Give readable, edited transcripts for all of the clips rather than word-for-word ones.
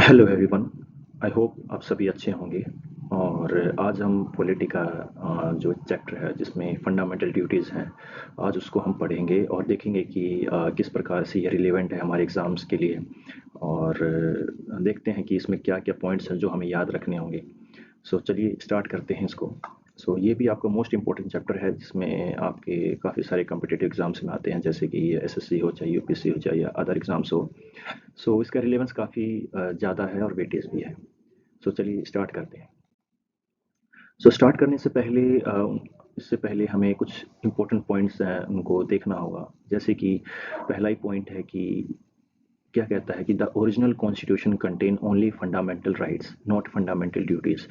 Hello everyone. I hope आप सभी अच्छे होंगे। और आज हम पॉलिटी का जो चैप्टर है जिसमें फंडामेंटल ड्यूटीज़ हैं, आज उसको हम पढ़ेंगे और देखेंगे कि किस प्रकार से ये रिलेवेंट है हमारे एग्ज़ाम्स के लिए। और देखते हैं कि इसमें क्या क्या पॉइंट्स हैं जो हमें याद रखने होंगे। सो चलिए स्टार्ट करते हैं इसको। सो ये भी आपका मोस्ट इम्पोर्टेंट चैप्टर है जिसमें आपके काफ़ी सारे कॉम्पिटिटिव एग्जाम्स में आते हैं, जैसे कि एसएससी हो, चाहे यूपीएससी हो, चाहे या अदर एग्जाम्स हो। सो इसका रिलेवेंस काफ़ी ज़्यादा है और वेटेज भी है। सो चलिए स्टार्ट करते हैं। सो स्टार्ट करने से पहले इससे पहले हमें कुछ इम्पोर्टेंट पॉइंट्स हैं उनको देखना होगा। जैसे कि पहला ही पॉइंट है कि क्या कहता है कि the original constitution content only fundamental rights not fundamental duties.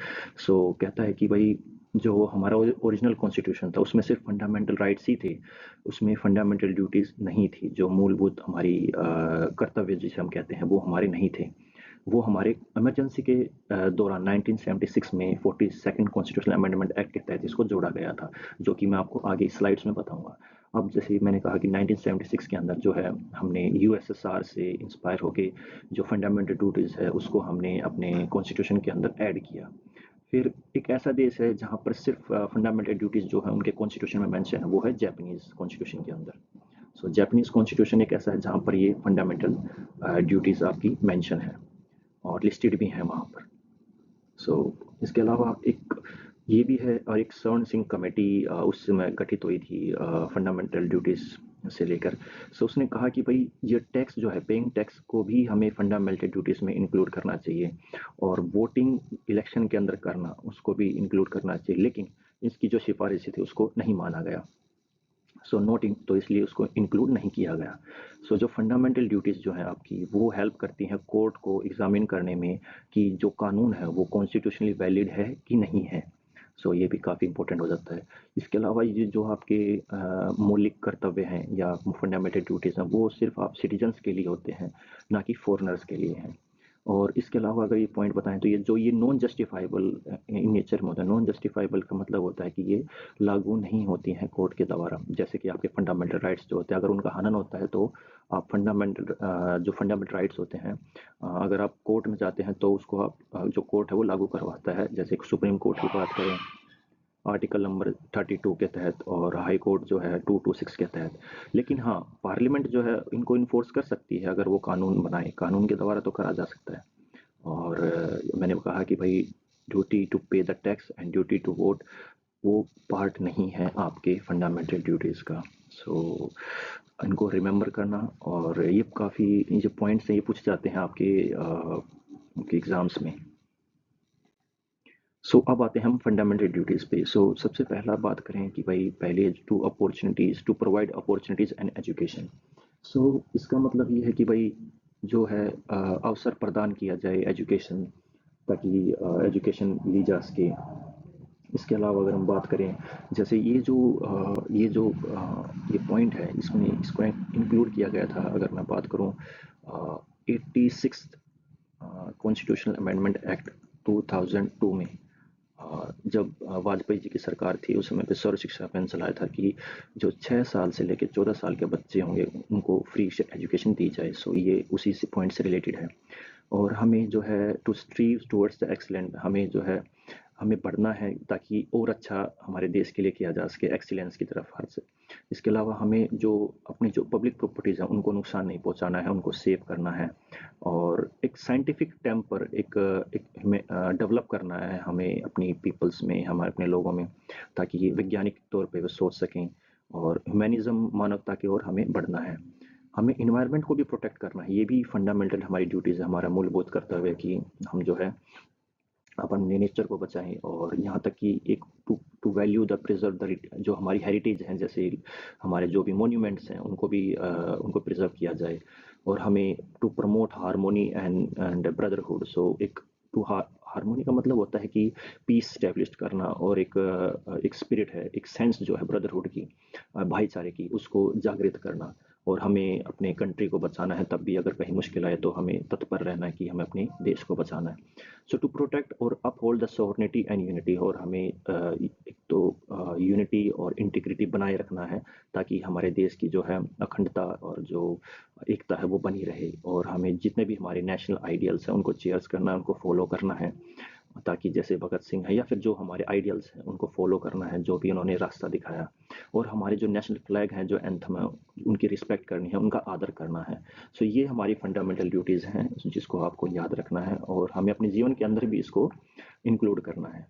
So कहता है कि भाई जो हमारा ओरिजिनल कॉन्स्टिट्यूशन था उसमें सिर्फ फंडामेंटल राइट्स ही थे, उसमें फंडामेंटल ड्यूटीज़ नहीं थी। जो मूलभूत हमारी कर्तव्य जिसे हम कहते हैं वो हमारे नहीं थे। वो हमारे इमरजेंसी के दौरान 1976 में 42nd कॉन्स्टिट्यूशनल अमेंडमेंट एक्ट के तहत इसको जोड़ा गया था, जो कि मैं आपको आगे स्लाइड्स में बताऊंगा। अब जैसे मैंने कहा कि 1976 के अंदर जो है हमने यूएसएसआर से इंस्पायर होके जो फंडामेंटल ड्यूटीज़ है उसको हमने अपने कॉन्स्टिट्यूशन के अंदर ऐड किया। फिर एक ऐसा देश है जहाँ पर सिर्फ फंडामेंटल ड्यूटीज़ जो है उनके कॉन्स्टिट्यूशन में मेंशन है, वो है जापानीज़ कॉन्स्टिट्यूशन के अंदर। सो जापानीज़ कॉन्स्टिट्यूशन एक ऐसा है जहाँ पर ये फंडामेंटल ड्यूटीज़ आपकी मेंशन है और लिस्टेड भी हैं वहाँ पर। सो इसके अलावा एक ये भी है, और एक स्वर्ण सिंह कमेटी उस समय गठित हुई थी फंडामेंटल ड्यूटीज़ से लेकर। सो उसने कहा कि भाई ये टैक्स जो है, पेइंग टैक्स को भी हमें फंडामेंटल ड्यूटीज़ में इंक्लूड करना चाहिए, और वोटिंग इलेक्शन के अंदर करना उसको भी इंक्लूड करना चाहिए, लेकिन इसकी जो सिफारिशें थी उसको नहीं माना गया। सो नॉट इन, तो इसलिए उसको इंक्लूड नहीं किया गया। सो जो फंडामेंटल ड्यूटीज़ जो है आपकी वो हेल्प करती हैं कोर्ट को एग्जामिन करने में कि जो कानून है वो कॉन्स्टिट्यूशनली वैलिड है कि नहीं है। सो ये भी काफ़ी इंपॉर्टेंट हो जाता है। इसके अलावा ये जो आपके मौलिक कर्तव्य हैं या फंडामेंटल ड्यूटीज़ हैं वो सिर्फ आप सिटीजन्स के लिए होते हैं, ना कि फॉरेनर्स के लिए हैं। और इसके अलावा अगर ये पॉइंट बताएं तो ये नॉन जस्टिफाइबल इन नेचर में होता है। नॉन जस्टिफाइबल का मतलब होता है कि ये लागू नहीं होती हैं कोर्ट के द्वारा। जैसे कि आपके फंडामेंटल राइट्स जो होते हैं, अगर उनका हनन होता है तो आप जो फंडामेंटल राइट्स होते हैं, अगर आप कोर्ट में जाते हैं तो उसको आप जो कोर्ट है वो लागू करवाता है। जैसे सुप्रीम कोर्ट की बात करें आर्टिकल नंबर 32 के तहत, और हाई कोर्ट जो है 226 के तहत। लेकिन हाँ, पार्लियामेंट जो है इनको इन्फोर्स कर सकती है, अगर वो कानून बनाए, कानून के द्वारा तो करा जा सकता है। और मैंने कहा कि भाई duty to pay the tax and duty to vote वो पार्ट नहीं है आपके फंडामेंटल ड्यूटीज़ का। सो इनको रिमेंबर करना, और ये काफ़ी ये जो पॉइंट्स हैं ये पूछे जाते हैं आपके एग्ज़ाम्स में। सो अब आते हैं हम फंडामेंटल ड्यूटीज़ पे। सो सबसे पहला बात करें कि भाई पहले to provide opportunities and education. So इसका मतलब ये है कि भाई जो है अवसर प्रदान किया जाए एजुकेशन, ताकि एजुकेशन ली जा सके। इसके अलावा अगर हम बात करें, जैसे ये पॉइंट है इसमें इसको इंक्लूड किया गया था। अगर मैं बात करूं 86 कॉन्स्टिट्यूशनल अमेंडमेंट एक्ट 2002 में, जब वाजपेयी जी की सरकार थी उस समय पे सर्व शिक्षा अभियान चलाया था कि जो 6 साल से लेकर 14 साल के बच्चे होंगे उनको फ्री एजुकेशन दी जाए। सो ये उसी से पॉइंट से रिलेटेड है। और हमें जो है टू स्ट्रीव टूवर्ड्स द एक्सलेंट, हमें जो है हमें बढ़ना है ताकि और अच्छा हमारे देश के लिए किया जा सके, एक्सीलेंस की तरफ हर से। इसके अलावा हमें जो अपनी जो पब्लिक प्रॉपर्टीज़ हैं उनको नुकसान नहीं पहुंचाना है, उनको सेव करना है। और एक साइंटिफिक टेम्पर एक हमें डेवलप करना है, हमें अपनी पीपल्स में, हमारे अपने लोगों में, ताकि ये वैज्ञानिक तौर पे वो सोच सकें। और ह्यूमैनिज्म, मानवता की ओर हमें बढ़ना है। हमें इन्वायरमेंट को भी प्रोटेक्ट करना है, ये भी फंडामेंटल हमारी ड्यूटीज़ है, हमारा मूलभूत कर्तव्य है कि हम जो है अपने नेचर को बचाएं। और यहाँ तक कि एक to to value the preserve the जो हमारी हेरिटेज हैं, जैसे हमारे जो भी मोन्यूमेंट्स हैं उनको भी उनको प्रिजर्व किया जाए। और हमें to promote harmony and brotherhood. So एक टू हारमोनी का मतलब होता है कि पीस स्टैब्लिश करना, और एक स्पिरिट है, एक सेंस जो है ब्रदरहुड की, भाईचारे की, उसको जागृत करना। और हमें अपने कंट्री को बचाना है, तब भी अगर कहीं मुश्किल आए तो हमें तत्पर रहना है कि हमें अपने देश को बचाना है। सो टू प्रोटेक्ट और uphold the sovereignty and unity, और हमें एक तो यूनिटी और इंटीग्रिटी बनाए रखना है ताकि हमारे देश की जो है अखंडता और जो एकता है वो बनी रहे, और हमें जितने भी हमारे नेशनल आइडियल्स हैं उनको चेयर्स करना है, उनको फॉलो करना है, ताकि जैसे भगत सिंह है या फिर जो हमारे आइडियल्स हैं उनको फॉलो करना है, जो भी उन्होंने रास्ता दिखाया, और हमारे जो नेशनल फ्लैग हैं, जो एंथम है, उनकी रिस्पेक्ट करनी है, उनका आदर करना है। सो ये हमारी फंडामेंटल ड्यूटीज़ हैं जिसको आपको याद रखना है, और हमें अपने जीवन के अंदर भी इसको इंक्लूड करना है।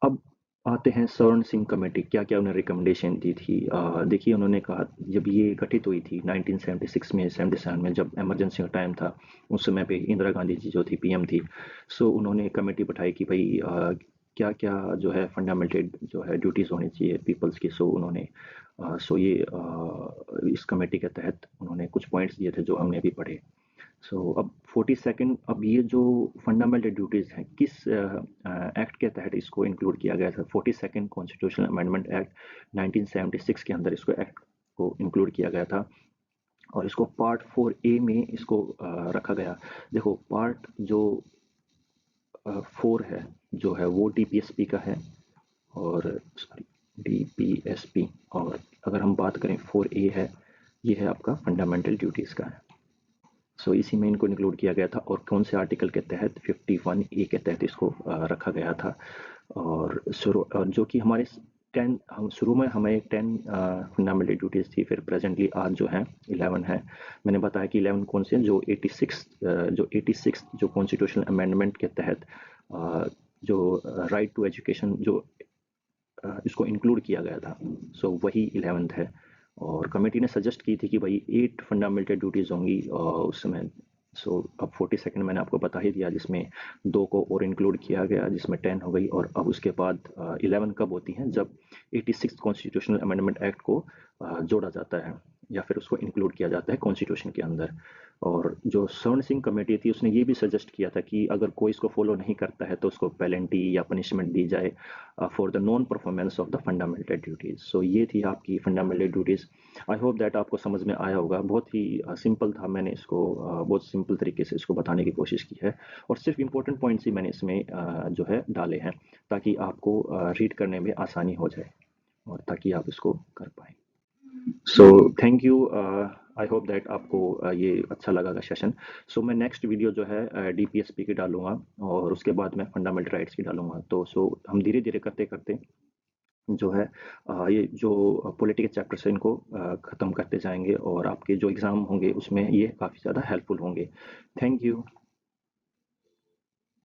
अब आते हैं स्वर्ण सिंह कमेटी, क्या-क्या उन्होंने रिकमेंडेशन दी थी। देखिए, उन्होंने कहा, जब ये गठित हुई थी 1976 में, 77 में, जब इमरजेंसी का टाइम था, उस समय पे इंदिरा गांधी जी जो थी पीएम थी। सो उन्होंने कमेटी बैठाई कि भाई क्या-क्या जो है फंडामेंटल जो है ड्यूटीज़ होनी चाहिए पीपल्स की। सो उन्होंने इस कमेटी के तहत उन्होंने कुछ पॉइंट्स दिए थे जो हमने अभी पढ़े। अब 42nd, अब ये जो फंडामेंटल ड्यूटीज़ हैं, किस एक्ट के तहत इसको इंक्लूड किया गया था। 42nd कॉन्स्टिट्यूशनल अमेंडमेंट एक्ट 1976 के अंदर इसको एक्ट को इंक्लूड किया गया था, और इसको पार्ट 4A में इसको रखा गया। देखो, पार्ट जो 4 है, जो है वो डीपीएसपी का है, और सॉरी, डीपीएसपी, और अगर हम बात करें 4A है, ये है आपका फंडामेंटल ड्यूटीज़ का है। इसी में इनको इंक्लूड किया गया था, और कौन से आर्टिकल के तहत, 51A के तहत इसको रखा गया था। और जो कि हमारे 10, हम शुरू में हमें 10 फंडामेंटल ड्यूटीज़ थी, फिर प्रेजेंटली आज जो है 11 है। मैंने बताया कि 11 कौन से हैं, जो 86 जो कॉन्स्टिट्यूशनल अमेंडमेंट के तहत जो राइट टू एजुकेशन जो इसको इंक्लूड किया गया था, वही 11th है। और कमेटी ने सजेस्ट की थी कि भाई 8 फंडामेंटल ड्यूटीज़ होंगी उस समय। अब 42nd मैंने आपको बता ही दिया, जिसमें 2 को और इंक्लूड किया गया, जिसमें 10 हो गई, और अब उसके बाद 11 कब होती हैं, जब 86 कॉन्स्टिट्यूशनल अमेंडमेंट एक्ट को जोड़ा जाता है या फिर उसको इंक्लूड किया जाता है कॉन्स्टिट्यूशन के अंदर। और जो स्वर्ण सिंह कमेटी थी, उसने ये भी सजेस्ट किया था कि अगर कोई इसको फॉलो नहीं करता है तो उसको पेनल्टी या पनिशमेंट दी जाए for the non performance of the fundamental duties. ये थी आपकी fundamental duties. I hope that आपको समझ में आया होगा। बहुत ही सिंपल था, मैंने इसको बहुत सिंपल तरीके से इसको बताने की कोशिश की है, और सिर्फ इंपॉर्टेंट पॉइंट्स ही मैंने इसमें जो है डाले हैं, ताकि आपको रीड करने में आसानी हो जाए और ताकि आप इसको कर पाएँ। Thank you. I hope that आपको ये अच्छा लगा सेशन। मैं नेक्स्ट वीडियो जो है डीपीएसपी की डालूँगा, और उसके बाद मैं फंडामेंटल राइट्स की डालूँगा। हम धीरे-धीरे करते-करते जो है ये जो पॉलिटिकल चैप्टर्स हैं इनको ख़त्म करते जाएँगे, और आपके जो एग्ज़ाम होंगे उसमें ये काफ़ी ज़्यादा हेल्पफुल होंगे। Thank you.